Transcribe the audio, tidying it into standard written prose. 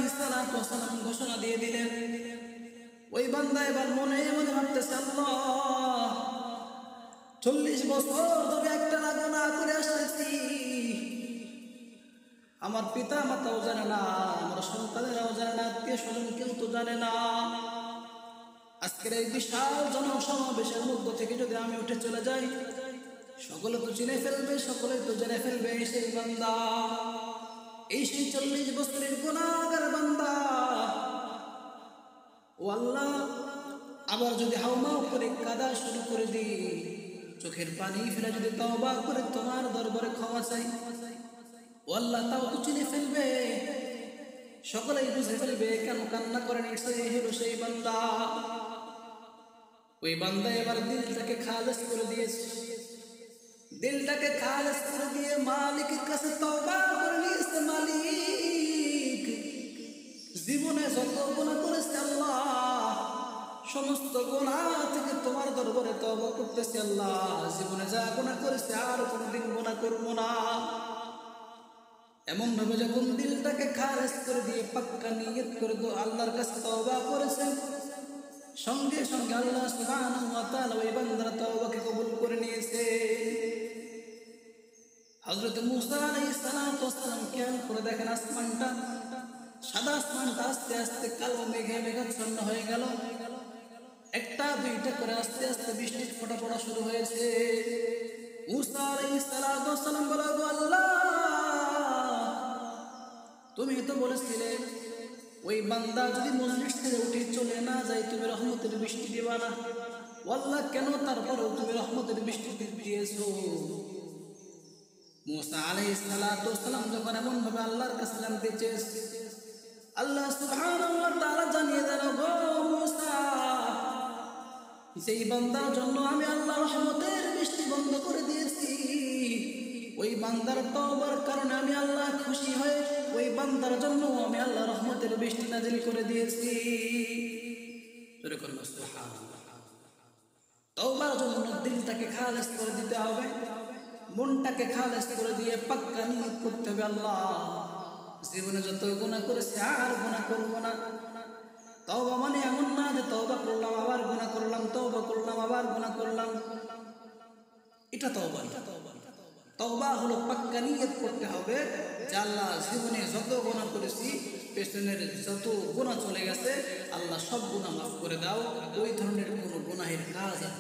আলাইহিস সালাতু ওয়াস সালাম ঘোষণা দিয়ে দিলেন। ওই বান্দা এবার মনে মনে ভাবতেছে, আল্লাহ 40 বছর ধরে একটা গুনাহ করে আসতেছি, আমার পিতা মাতাও জানে না, আমার সন্তানেরাও জানে না, আত্মীয় স্বজন কেউ তো জানে না। আজকের এই বিশাল জনসমাবেশের মধ্য থেকে যদি আমি উঠে চলে যাই, সকলে তো চিনে ফেলবে, সকলে তো জেনে ফেলবে সেই বান্দা, এই সেই 40 বছরের গুনাহগার বান্দা। ও আল্লাহ, আবার যদি হাউমাউ করে কাঁদা শুরু করে দিই, চোখের পানি ফেলে যদি তওবা করে তোমার দরবারে ক্ষমা চাই, ও আল্লাহ তাও তো চিনে ফেলবে, সকলেই বুঝে ফেলবে কেন কান্না করে নিচ্ছে হলো সেই বান্দা। ওই বান্দা এবার দিলটাকে খালেস করে দিয়েছে, দিলটাকে খালেস করে দিয়ে মালিকের কাছে তওবা করে নিয়েছে। মালিক, জীবনে যত গুনাহ করেছে আল্লাহ, সমস্ত গুনাহ থেকে তোমার দরবারে তওবা করতেছি আল্লাহ, জীবনে যা গুনাহ করেছে আর কোনোদিন গুনাহ করব না। এমন ভাবে যখন দিলটাকে খালেস করে দিয়ে পাক্কা নিয়ত করে তো আল্লাহর কাছে তওবা করেছেন, সঙ্গে সঙ্গে আল্লাহ সুবহানাহু ওয়া তাআলা ওই বান্দার তওবাকে কবুল করে নিয়েছে। হযরত মূসা আলাইহিস সালাতু ওয়াস সালাম খেয়াল করে দেখেন, আসমানটা, সাদা আসমানটা আস্তে আস্তে কালো মেঘে মেঘাচ্ছন্ন হয়ে গেল। একটা দুইটা করে আস্তে আস্তে বৃষ্টির ফোঁটা পড়া শুরু হয়েছে। মূসা আলাইহিস সালাতু ওয়াস সালাম বলে, আল্লাহ তুমি তো বলেছিলে ওই বান্দা যদি মজলিস থেকে উঠে চলে না যায় তুমি রহমতের বৃষ্টি দিবা না। আল্লাহ কেন তারপরেও তুমি রহমতের বৃষ্টি দিয়েছো? মূসা আলাইহিস সালাতু ওয়াস সালাম যখন এমন ভাবে আল্লাহর কাছে জানতে চেয়েছে, আল্লাহ সুবহানাহু ওয়া তাআলা জানিয়ে দেন, গো মূসা, সেই বান্দার জন্য আমি আল্লাহ রহমতের বৃষ্টি বন্ধ করে দিয়েছি। ওই বান্দার তওবার কারণে আমি আল্লাহ খুশি হয়ে ওই বান্দার জন্য আমি আল্লাহ রহমতের বৃষ্টি নাজিল করে দিয়েছি। সুবহানাল্লাহ। তওবার জন্য দিলটাকে খালেস করে দিতে হবে, মনটাকে খালেস করে দিয়ে পাক্কা নিয়ত করতে হবে, আল্লাহ জীবনে যত গুনাহ করেছে আর গুনাহ করব না। তওবা মানে এমন না যে তওবা করলাম আবার গুনাহ করলাম, তওবা করলাম আবার গুনাহ করলাম, এটা তওবা না। তওবা হলো পাক্কা নিয়ত করতে হবে যে আল্লাহ জীবনে যত গুনাহ করেছি, পেছনের যত গুনাহ চলে গেছে, আল্লাহ সব গুনাহ মাফ করে দাও, ওই ধরনের কোনো গুনাহের কাজ আর